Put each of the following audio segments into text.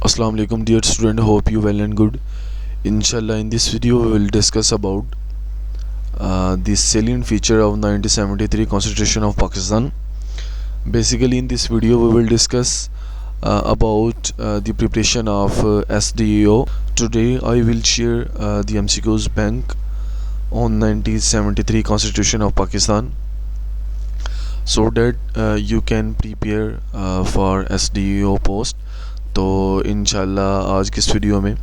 Assalamu alaikum dear student, hope you well and good. Inshallah, in this video we will discuss about the salient feature of 1973 Constitution of Pakistan. Basically in this video we will discuss about the preparation of SDEO. Today I will share the MCQs bank on 1973 Constitution of Pakistan so that you can prepare for SDEO post. तो इंशाल्लाह आज की इस video में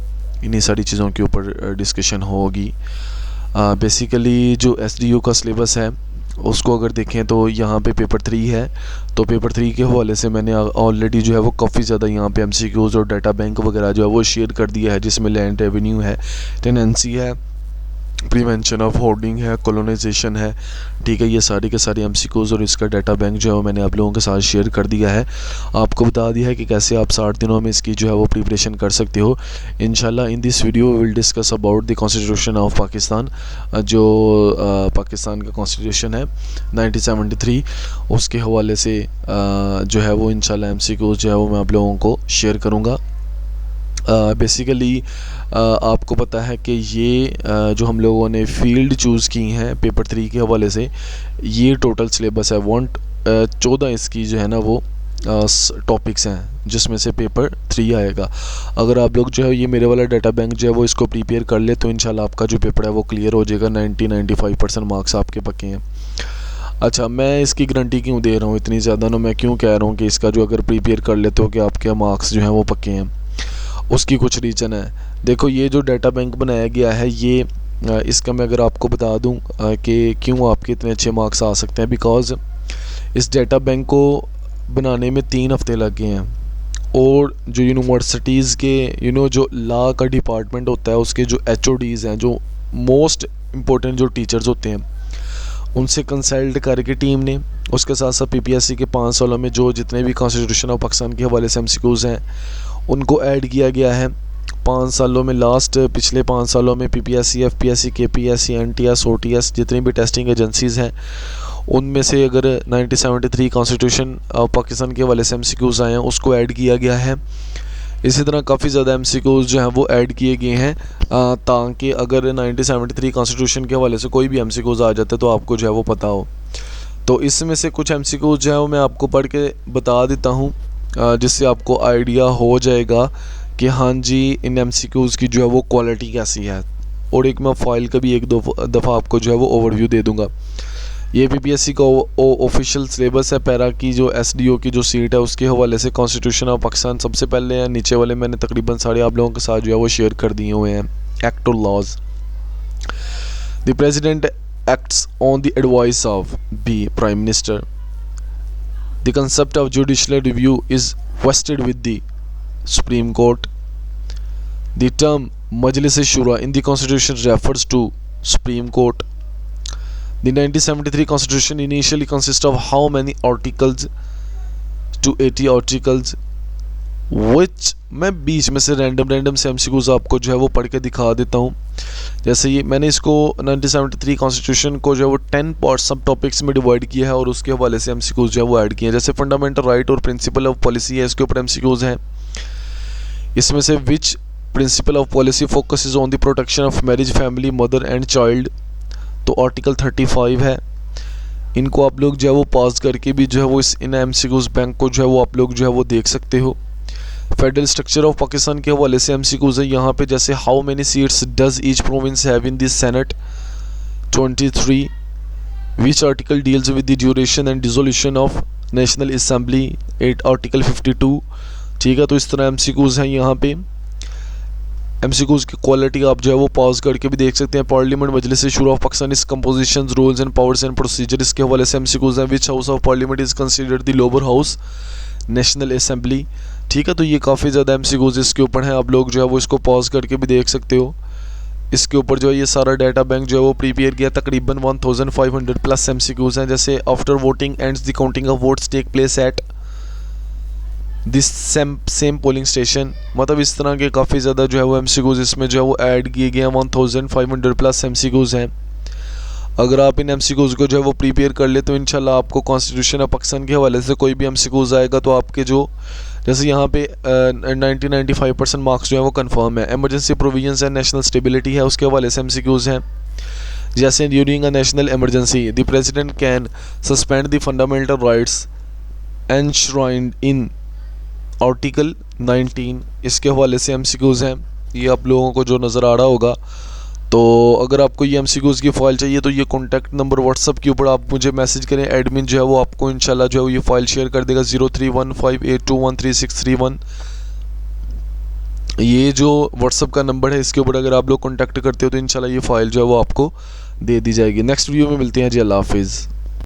इन्हीं सारी चीज़ों के ऊपर डिस्कशन होगी। बेसिकली जो एसडीओ का सिलेबस है उसको अगर देखें तो यहाँ पे पेपर 3 है, तो पेपर 3 के हवाले से मैंने ऑलरेडी जो है वो काफ़ी ज़्यादा यहाँ पे एमसीक्यूज़ और डाटा बैंक वगैरह जो है वो शेयर कर दिया है, जिसमें लैंड रेवेन्यू है, टेनेंसी है, प्रिवेंशन ऑफ होर्डिंग है, कॉलोनाइजेशन है। ठीक है, ये सारी के सारे एमसीक्यूज़ और इसका डाटा बैंक जो है मैंने आप लोगों के साथ शेयर कर दिया है। आपको बता दिया है कि कैसे आप 60 दिनों में इसकी जो है वो प्रिपरेशन कर सकते हो। इंशाल्लाह in this video will discuss about the constitution of Pakistan. जो पाकिस्तान का कॉन्स्टिट्यूशन है 1973, उसके हवाले से जो है वो इंशाल्लाह एमसीक्यूज़ जो है वो मैं आप लोगों को शेयर करूँगा। बेसिकली आपको पता है कि ये जो हम लोगों ने फील्ड चूज़ की हैं पेपर 3 के हवाले से, ये टोटल सिलेबस है 14 इसकी जो है ना वो टॉपिक्स हैं, जिसमें से पेपर 3 आएगा। अगर आप लोग जो है ये मेरे वाला डाटा बैंक जो है वो इसको प्रिपेयर कर ले तो इंशाल्लाह आपका जो पेपर है वो क्लियर हो जाएगा। 90-95% मार्क्स आपके पक्के हैं। अच्छा, मैं इसकी गारंटी क्यों दे रहा हूँ इतनी ज़्यादा ना, मैं क्यों कह रहा हूँ कि इसका जो अगर प्रिपेयर कर लेते हो कि आपके मार्क्स जो हैं वो पक्के हैं, उसकी कुछ रीज़न है। देखो, ये जो डाटा बैंक बनाया गया है ये इसका मैं अगर आपको बता दूं कि क्यों आपके इतने अच्छे मार्क्स आ सकते हैं, बिकॉज़ इस डाटा बैंक को बनाने में 3 हफ्ते लग गए हैं। और जो यूनिवर्सिटीज़ के जो लॉ का डिपार्टमेंट होता है उसके जो HODs हैं, जो मोस्ट इम्पोर्टेंट जो टीचर्स होते हैं, उनसे कंसल्ट करके टीम ने, उसके साथ साथ PPSC के 5 सालों में जो जितने भी कॉन्स्टिट्यूशन ऑफ पाकिस्तान के हवाले से MCQs हैं उनको ऐड किया गया है 5 सालों में। पिछले 5 सालों में PPSC, FPSC, KPSC, NTS, OTS जितनी भी टेस्टिंग एजेंसीज़ हैं उनमें से अगर 1973 कॉन्स्टिट्यूशन ऑफ पाकिस्तान के हवाले से MCQs आए हैं उसको ऐड किया गया है। इसी तरह काफ़ी ज़्यादा MCQs जो हैं वो ऐड किए गए हैं ताकि अगर 1973 कॉन्स्टिट्यूशन के हवाले से कोई भी MCQs आ जाते तो आपको जो है वो पता हो। तो इसमें से कुछ MCQs जो है वो मैं आपको पढ़ के बता देता हूँ, जिससे आपको आइडिया हो जाएगा कि हाँ जी इन MCQs की जो है वो क्वालिटी कैसी है। और एक मैं फ़ाइल का भी एक दो दफ़ा आपको जो है वो ओवरव्यू दे दूँगा। ये PPSC का ऑफिशियल सिलेबस है। पैरा की जो SDO की जो सीट है उसके हवाले से कॉन्स्टिट्यूशन ऑफ पाकिस्तान सबसे पहले है, नीचे वाले मैंने तकरीबन सारे आप लोगों के साथ जो है वो शेयर कर दिए हुए हैं। एक्ट और laws, the president acts on the advice of be prime minister. The concept of judicial review is vested with the Supreme Court. The term Majlis Shura in the Constitution refers to Supreme Court. The 1973 Constitution initially consists of how many articles? To 80 articles, which मैं बीच में से random से MCQs आपको जो है वो पढ़ के दिखा देता हूँ। जैसे ये मैंने इसको 1973 कॉन्स्टिट्यूशन को जो है वो 10 पार्ट सब टॉपिक्स में डिवाइड किया है और उसके हवाले से MCQs जो है वो ऐड किए हैं। जैसे फंडामेंटल राइट और प्रिंसिपल ऑफ पॉलिसी है, इसके ऊपर MCQs हैं। इसमें से which principle of policy focuses on the protection of marriage, family, mother and child, तो आर्टिकल 35 है। इनको आप लोग जो है वो पास करके भी जो है वो इन MCQs बैंक को जो है वो आप लोग जो है वो देख सकते हो। फेडरल स्ट्रक्चर ऑफ पाकिस्तान के हवाले से MCQs है यहाँ पे, जैसे how many seats does each province have in this senate, 23। Which article deals with the duration and dissolution of national assembly, 8 article 52। ठीक है, तो इस तरह MCQs हैं यहाँ पे। MCQs की क्वालिटी आप जो है वो पॉज करके भी देख सकते हैं। पार्लियामेंट मजलिस शुरा ऑफ पाकिस्तान इस composition, rules and powers and procedure, इसके हवाले से MCQs हैं। विच house of parliament is considered the lower house, national assembly. ठीक है, तो ये काफ़ी ज़्यादा MCQs इसके ऊपर हैं, आप लोग जो है वो इसको पॉज करके भी देख सकते हो। इसके ऊपर जो है ये सारा डाटा बैंक जो है वो प्रिपेयर किया, तकरीबन 1500 प्लस MCQs हैं। जैसे after voting ends the counting of votes take place at this same polling station, मतलब इस तरह के काफ़ी ज़्यादा जो है वो MCQs इसमें जो है वो ऐड किए गए हैं। 1500 प्लस MCQs हैं। अगर आप इन MCQs को जो है वो प्रिपेयर कर ले तो इंशाल्लाह आपको कॉन्स्टिट्यूशन ऑफ पाकिस्तान के हवाले से कोई भी MCQs आएगा तो आपके जो जैसे यहाँ पे 90-95% मार्क्स जो है वो कंफर्म है। एमरजेंसी प्रोविजंस है, नेशनल स्टेबिलिटी है, उसके हवाले से एमसीक्यूज़ हैं। जैसे during a national emergency the president can suspend the fundamental rights enshrined in article 19, इसके हवाले से एमसीक्यूज़ हैं। ये आप लोगों को जो नज़र आ रहा होगा। तो अगर आपको ये एमसीक्यूज़ की फ़ाइल चाहिए तो ये कॉन्टैक्ट नंबर व्हाट्सअप के ऊपर आप मुझे मैसेज करें, एडमिन जो है वो आपको इंशाल्लाह जो है वो ये फ़ाइल शेयर कर देगा 031582133631। ये जो व्हाट्सअप का नंबर है इसके ऊपर अगर आप लोग कॉन्टैक्ट करते हो तो इंशाल्लाह ये फ़ाइल जो है वो आपको दे दी जाएगी। नेक्स्ट वीडियो में मिलते हैं जी, अल्लाह हाफिज़।